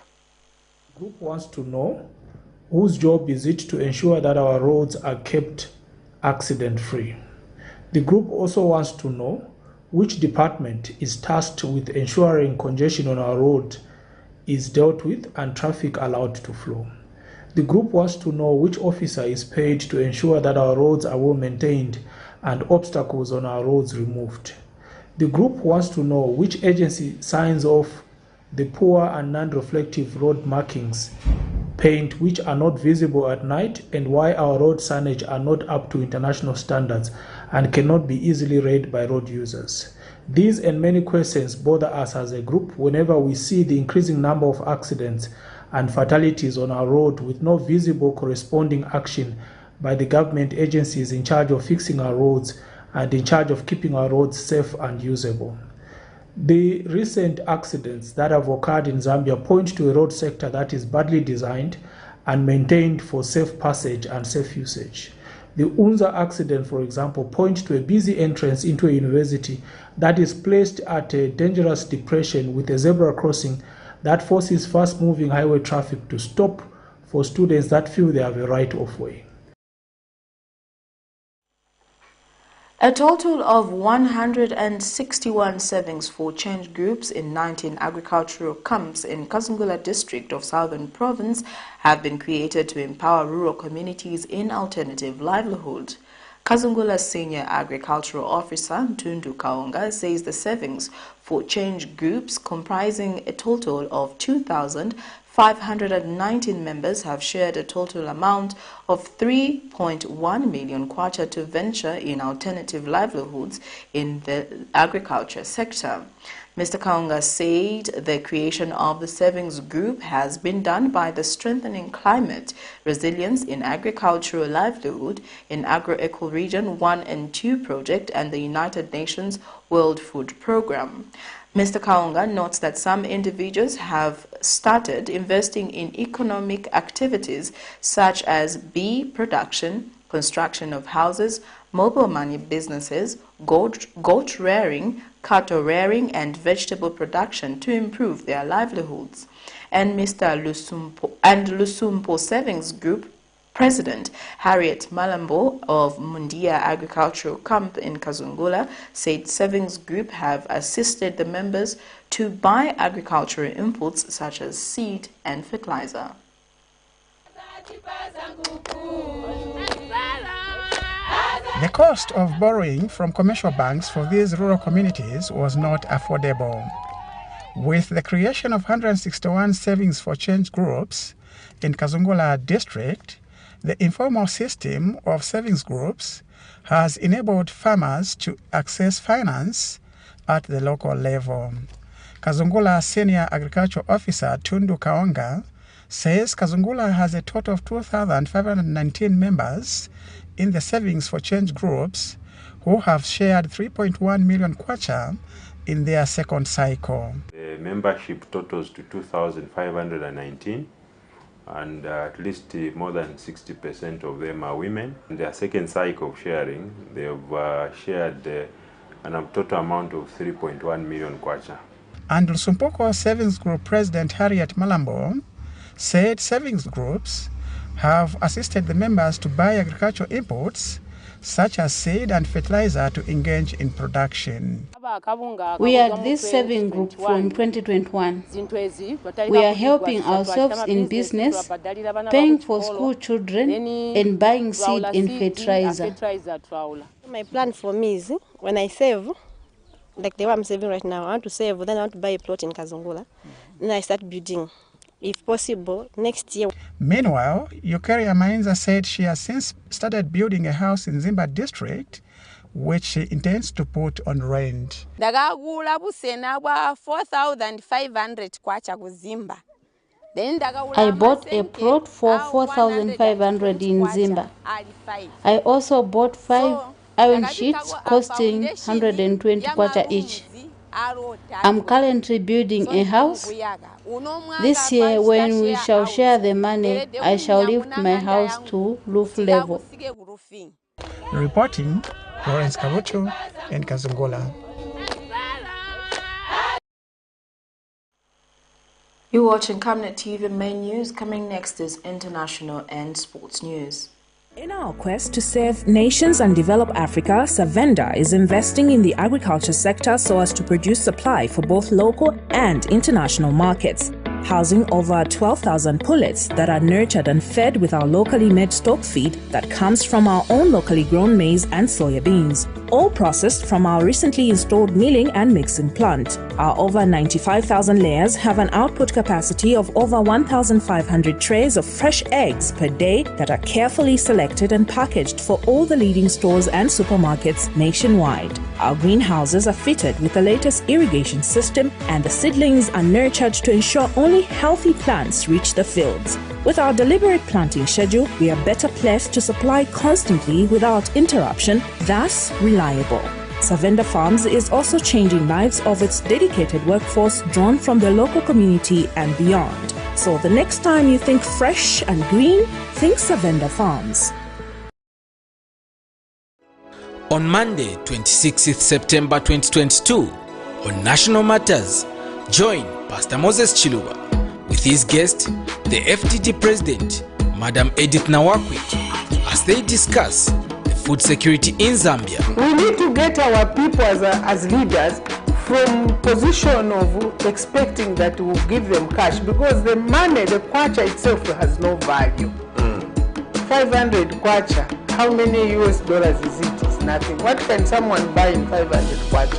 The group wants to know whose job is it to ensure that our roads are kept accident-free. The group also wants to know which department is tasked with ensuring congestion on our road is dealt with and traffic allowed to flow. The group wants to know which officer is paid to ensure that our roads are well maintained and obstacles on our roads removed. The group wants to know which agency signs off the poor and non-reflective road markings paint which are not visible at night and why our road signage are not up to international standards and cannot be easily read by road users. These and many questions bother us as a group whenever we see the increasing number of accidents and fatalities on our road with no visible corresponding action by the government agencies in charge of fixing our roads and in charge of keeping our roads safe and usable. The recent accidents that have occurred in Zambia point to a road sector that is badly designed and maintained for safe passage and safe usage. The Unza accident, for example, points to a busy entrance into a university that is placed at a dangerous depression with a zebra crossing that forces fast-moving highway traffic to stop for students that feel they have a right of way. A total of 161 savings for change groups in 19 agricultural camps in Kazungula district of Southern Province have been created to empower rural communities in alternative livelihood. Kazungula Senior Agricultural Officer Mtundu Kaonga says the savings for change groups comprising a total of 2,519 members have shared a total amount of 3.1 million kwacha to venture in alternative livelihoods in the agriculture sector. Mr. Kaonga said the creation of the savings group has been done by the Strengthening Climate Resilience in Agricultural Livelihood in Agro-Eco-Region 1 and 2 project and the United Nations World Food Programme. Mr. Kaonga notes that some individuals have started investing in economic activities such as bee production, construction of houses, mobile money businesses, goat rearing, cattle rearing, and vegetable production to improve their livelihoods. And Mr. Lusumpo Savings Group President Harriet Malambo of Mundia Agricultural Camp in Kazungula said Savings Group have assisted the members to buy agricultural inputs such as seed and fertilizer. The cost of borrowing from commercial banks for these rural communities was not affordable. With the creation of 161 savings for change groups in Kazungula district, the informal system of savings groups has enabled farmers to access finance at the local level. Kazungula Senior Agricultural Officer Tundu Kaonga says Kazungula has a total of 2,519 members in the savings for change groups who have shared 3.1 million kwacha in their second cycle. The membership totals to 2,519 and at least more than 60% of them are women. In their second cycle of sharing, they've shared a total amount of 3.1 million kwacha. And Lusumpoko Savings Group President Harriet Malambo said savings groups have assisted the members to buy agricultural inputs such as seed and fertilizer to engage in production. We are this saving group from 2021. We are helping ourselves in business, paying for school children, and buying seed and fertilizer. My plan for me is when I save, like the way I'm saving right now, I want to save, then I want to buy a plot in Kazungula. Then I start building if possible, next year. Meanwhile, Eukaria Mainza said she has since started building a house in Zimba district, which she intends to put on rent. Ndakagula busena bwa 4,500 kwacha kuzimba. I bought a plot for 4,500 in Zimba. I also bought 5 iron sheets costing 120 kwacha each. I'm currently building a house. This year, when we shall share the money, I shall lift my house to roof level. Reporting, Lawrence Kabucho and Kazungola. You're watching Camnet TV main news. Coming next is international and sports news. In our quest to save nations and develop Africa, Savenda is investing in the agriculture sector so as to produce supply for both local and international markets, housing over 12,000 pullets that are nurtured and fed with our locally made stock feed that comes from our own locally grown maize and soya beans, all processed from our recently installed milling and mixing plant. Our over 95,000 layers have an output capacity of over 1,500 trays of fresh eggs per day that are carefully selected and packaged for all the leading stores and supermarkets nationwide. Our greenhouses are fitted with the latest irrigation system, and the seedlings are nurtured to ensure only healthy plants reach the fields. With our deliberate planting schedule, we are better placed to supply constantly without interruption, thus reliable. Savenda Farms is also changing lives of its dedicated workforce drawn from the local community and beyond. So the next time you think fresh and green, think Savenda Farms. On Monday, 26th September 2022, on National Matters, join Pastor Moses Chiluba with his guest, the FDD President, Madam Edith Nawakwit, as they discuss the food security in Zambia. We need to get our people as leaders from position of expecting that we'll give them cash, because the money, the kwacha itself has no value. 500 kwacha, how many US dollars is it? It's nothing. What can someone buy in 500 kwacha?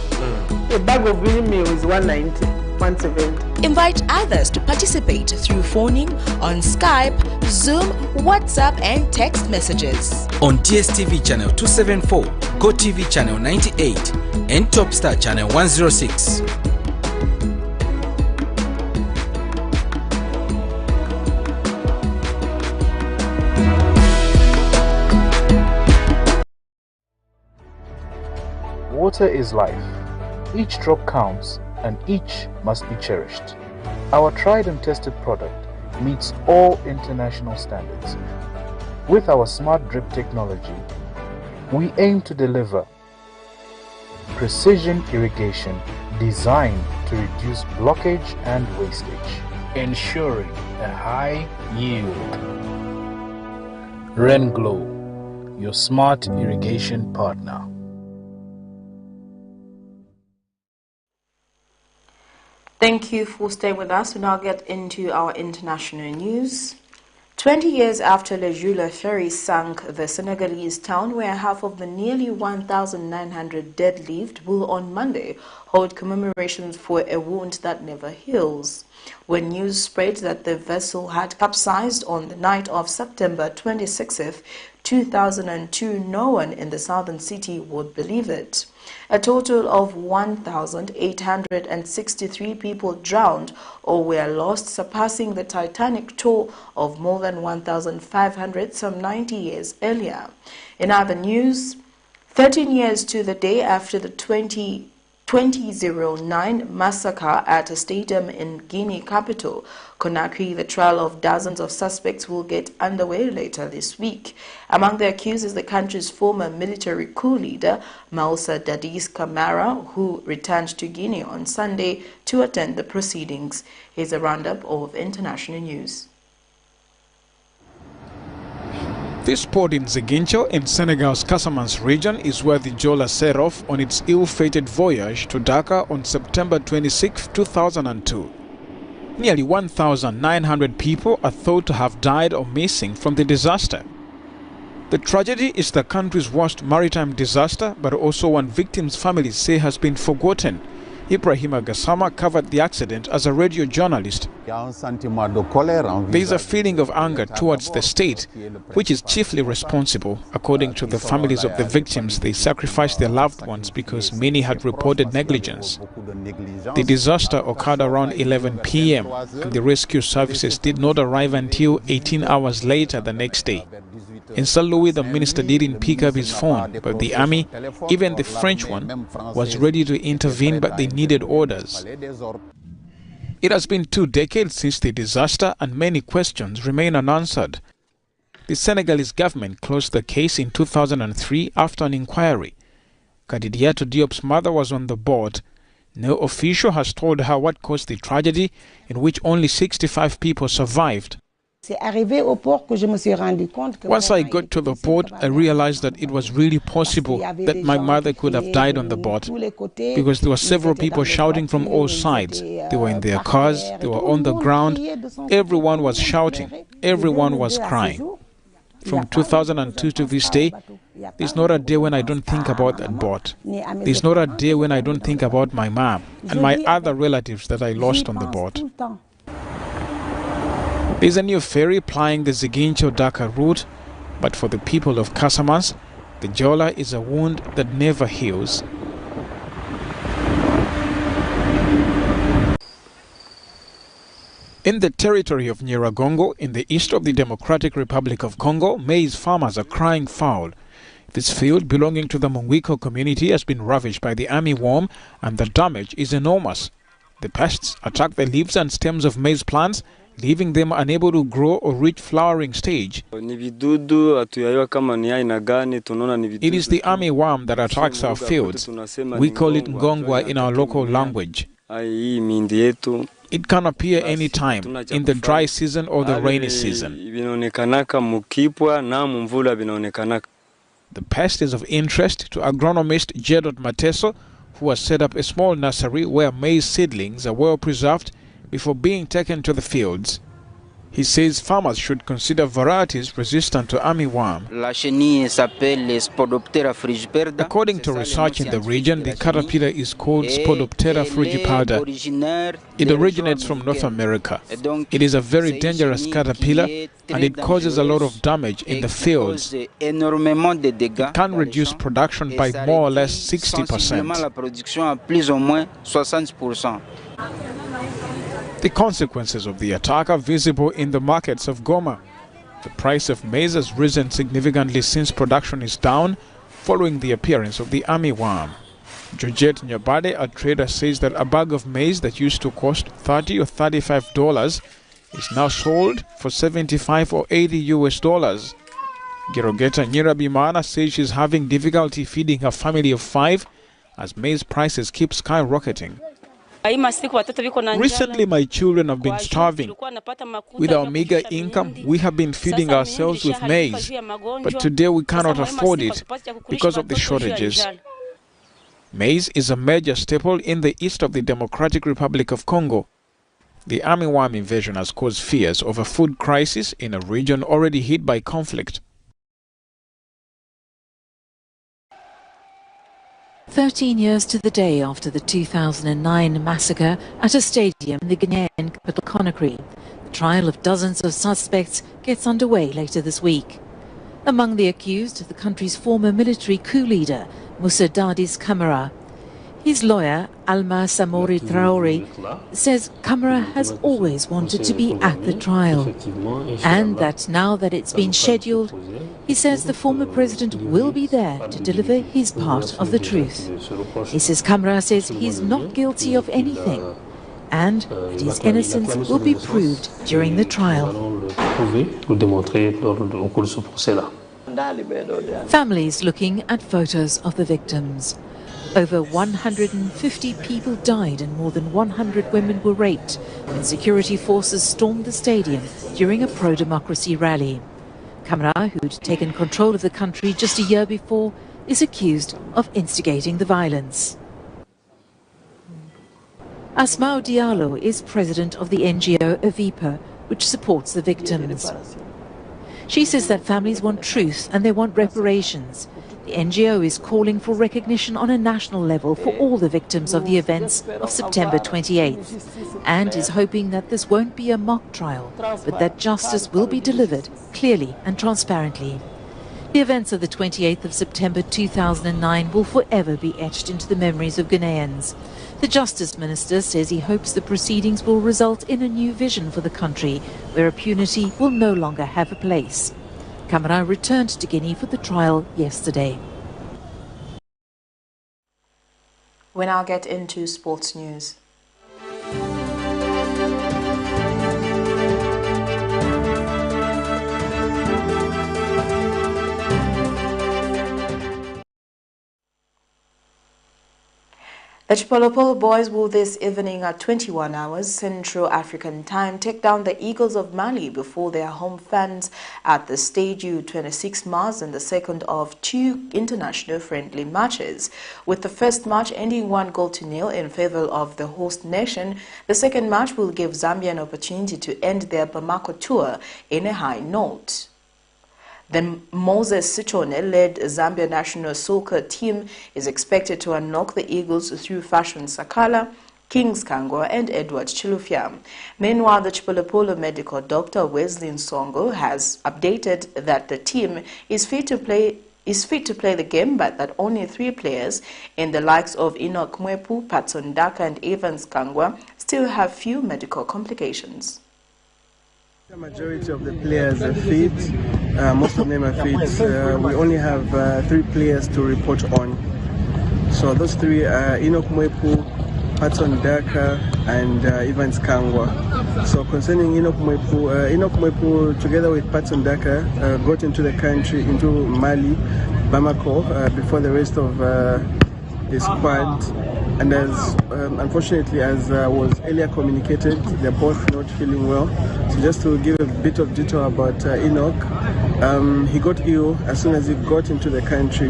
A bag of meal is 190, 170. Invite others to participate through phoning, on Skype, Zoom, WhatsApp and text messages. On DSTV channel 274, GoTV channel 98 and Topstar channel 106. Water is life. Each drop counts and each must be cherished. Our tried and tested product meets all international standards. With our smart drip technology, we aim to deliver precision irrigation designed to reduce blockage and wastage, ensuring a high yield. RenGlow, your smart irrigation partner. Thank you for staying with us. We now get into our international news. 20 years after Le FERRY sank, the Senegalese town where half of the nearly 1,900 dead lived will on Monday hold commemorations for a wound that never heals. When news spread that the vessel had capsized on the night of September 26th, 2002, no one in the southern city would believe it. A total of 1,863 people drowned or were lost, surpassing the Titanic toll of more than 1,500 some 90 years earlier. In other news, 13 years to the day after the 2009 massacre at a stadium in Guinea capital, Conakry, the trial of dozens of suspects will get underway later this week. Among the accused is the country's former military coup leader, Moussa Dadis Camara, who returned to Guinea on Sunday to attend the proceedings. Here's a roundup of international news. This port in Ziguinchor in Senegal's Casamance region is where the Jola set off on its ill-fated voyage to Dakar on September 26, 2002. Nearly 1,900 people are thought to have died or missing from the disaster. The tragedy is the country's worst maritime disaster, but also one victim's families say has been forgotten. Ibrahima Gassama covered the accident as a radio journalist There is a feeling of anger towards the state, which is chiefly responsible. According to the families of the victims, they sacrificed their loved ones because many had reported negligence. The disaster occurred around 11 p.m. and the rescue services did not arrive until 18 hours later the next day. In St. Louis, the minister didn't pick up his phone, but the army, even the French one, was ready to intervene, but they needed orders. It has been 2 decades since the disaster and many questions remain unanswered. The Senegalese government closed the case in 2003 after an inquiry. Kadidiatou Diop's mother was on the board. No official has told her what caused the tragedy, in which only 65 people survived. Once I got to the port, I realized that it was really possible that my mother could have died on the boat, because there were several people shouting from all sides. They were in their cars, they were on the ground. Everyone was shouting, everyone was crying. From 2002 to this day, there's not a day when I don't think about that boat. There's not a day when I don't think about my mom and my other relatives that I lost on the boat. There's a new ferry plying the Ziguinchor-Dakar route, but for the people of Casamance, the Jola is a wound that never heals. In the territory of Nyiragongo, in the east of the Democratic Republic of Congo, maize farmers are crying foul. This field belonging to the Mungwiko community has been ravaged by the army worm, and the damage is enormous. The pests attack the leaves and stems of maize plants, leaving them unable to grow or reach flowering stage. It is the army worm that attacks our fields. We call it ngongwa in our local language. It can appear any time, in the dry season or the rainy season. The pest is of interest to agronomist Jedot Mateso, who has set up a small nursery where maize seedlings are well preserved before being taken to the fields. He says farmers should consider varieties resistant to armyworm. According to research in the region, the caterpillar is called Spodoptera frugipalda. It originates from North America. It is a very dangerous caterpillar and it causes a lot of damage in the fields. It can reduce production by more or less 60%. The consequences of the attack are visible in the markets of Goma. The price of maize has risen significantly since production is down following the appearance of the armyworm. Georgette Nyabade, a trader, says that a bag of maize that used to cost $30 or $35 is now sold for $75 or $80. Girogeta Nyirabimana says she's having difficulty feeding her family of 5 as maize prices keep skyrocketing. Recently, my children have been starving. With our meager income, we have been feeding ourselves with maize, but today we cannot afford it because of the shortages. Maize is a major staple in the east of the Democratic Republic of Congo. The armyworm invasion has caused fears of a food crisis in a region already hit by conflict. 13 years to the day after the 2009 massacre at a stadium in the Ghanaian capital Conakry, the trial of dozens of suspects gets underway later this week. Among the accused, the country's former military coup leader, Moussa Dadis Camara. His lawyer, Alma Samori Traore, says Camara has always wanted to be at the trial, and that now that it's been scheduled, he says the former president will be there to deliver his part of the truth. He says Camara says he's not guilty of anything, and that his innocence will be proved during the trial. Families looking at photos of the victims. Over 150 people died and more than 100 women were raped when security forces stormed the stadium during a pro-democracy rally. Camara, who'd taken control of the country just a year before, is accused of instigating the violence. Asmao Diallo is president of the NGO Avipa, which supports the victims. She says that families want truth and they want reparations. The NGO is calling for recognition on a national level for all the victims of the events of September 28th and is hoping that this won't be a mock trial, but that justice will be delivered clearly and transparently. The events of the 28th of September 2009 will forever be etched into the memories of Ghanaians. The Justice Minister says he hopes the proceedings will result in a new vision for the country, where impunity will no longer have a place. Camera returned to Guinea for the trial yesterday. We now get into sports news. The Chipolopolo boys will this evening at 21 hours Central African time take down the Eagles of Mali before their home fans at the Stadium 26 Mars in the second of two international friendly matches. With the first match ending 1-0 in favor of the host nation, the second match will give Zambia an opportunity to end their Bamako tour in a high note. The Moses Sichone-led Zambia national soccer team is expected to unlock the Eagles through Fashion Sakala, Kings Kangwa and Edward Chilufya. Meanwhile, the Chipolopolo medical doctor Wesley Nsongo has updated that the team is fit to play the game, but that only 3 players in the likes of Enoch Mwepu, Patson Daka and Evans Kangwa still have few medical complications. The majority of the players are fit, most of them are fit. We only have 3 players to report on. So those 3 are Enoch Mwepu, Patson Daka and Evans Kangwa. So concerning Enoch Mwepu together with Patson Daka got into the country, into Mali, Bamako, before the rest of the squad. And as unfortunately, as was earlier communicated, they're both not feeling well. So just to give a bit of detail about Enoch, he got ill as soon as he got into the country.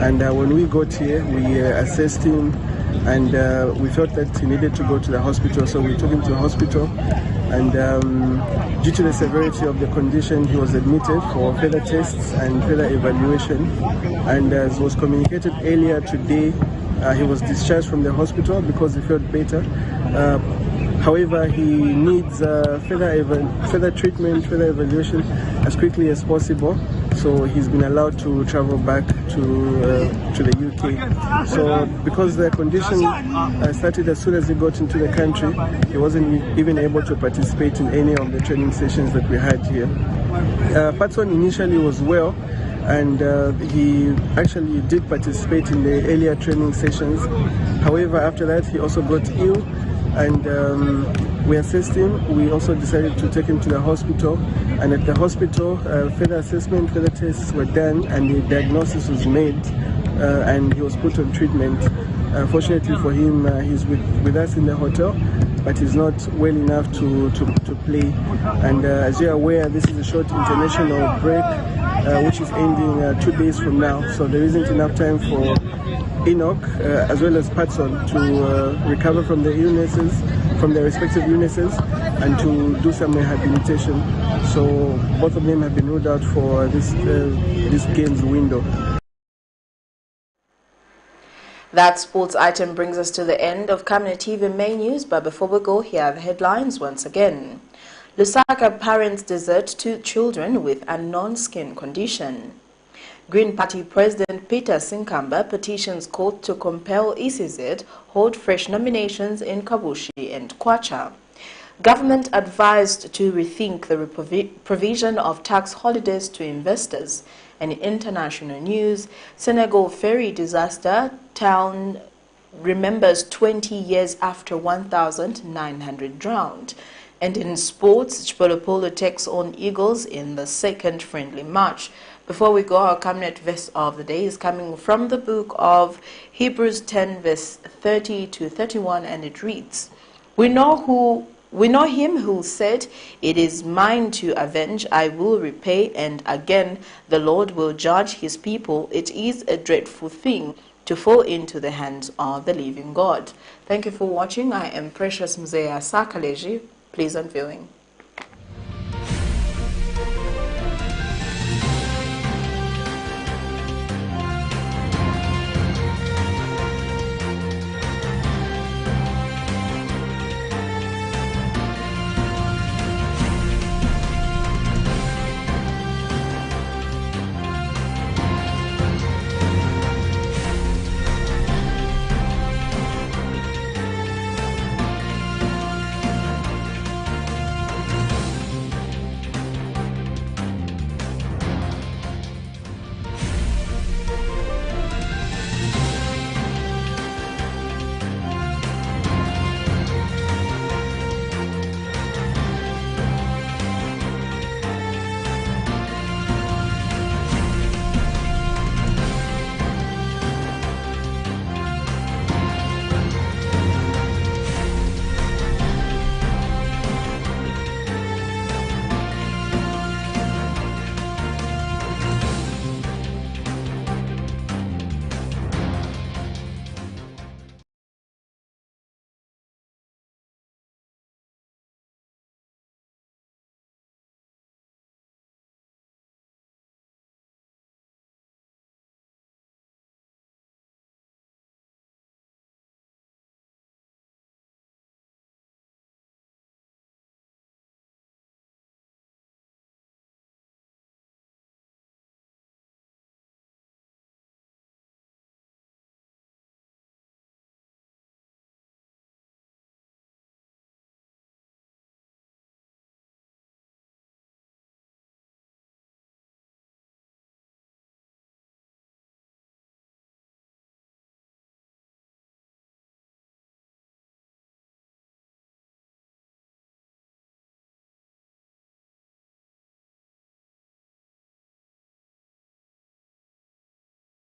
And when we got here, we assessed him and we felt that he needed to go to the hospital. So we took him to the hospital. And due to the severity of the condition, he was admitted for further tests and further evaluation. And as was communicated earlier today, he was discharged from the hospital because he felt better. However, he needs further treatment, further evaluation as quickly as possible. So he's been allowed to travel back to the UK. So because the condition started as soon as he got into the country, he wasn't even able to participate in any of the training sessions that we had here. Patson initially was well, and he actually did participate in the earlier training sessions. However, after that he also got ill, and we assessed him. We also decided to take him to the hospital, and at the hospital further assessment, further tests were done, and the diagnosis was made, and he was put on treatment. Fortunately for him, he's with us in the hotel, but he's not well enough to play. And as you're aware, this is a short international break, which is ending 2 days from now. So there isn't enough time for Enoch, as well as Patson, to recover from the illnesses, from their respective illnesses, and to do some rehabilitation. So both of them have been ruled out for this game's window. That sports item brings us to the end of Camnet TV main news, but before we go, here are the headlines once again. LUSAKA parents desert 2 children with unknown skin condition. Green Party President Peter SINKAMBA petitions court to compel ECZ hold fresh nominations in KABUSHI and KWACHA. Government advised to rethink the provision of tax holidays to investors. And in international news, Senegal ferry disaster town remembers 20 years after 1,900 drowned. And in sports, Chipolopolo takes on Eagles in the second friendly match. Before we go, our Camnet verse of the day is coming from the book of Hebrews 10 verse 30 to 31, and it reads, We know him who said, It is mine to avenge, I will repay, and again the Lord will judge his people. It is a dreadful thing to fall into the hands of the living God. Thank you for watching. I am Precious Mzea Sakaleji. Pleasant viewing.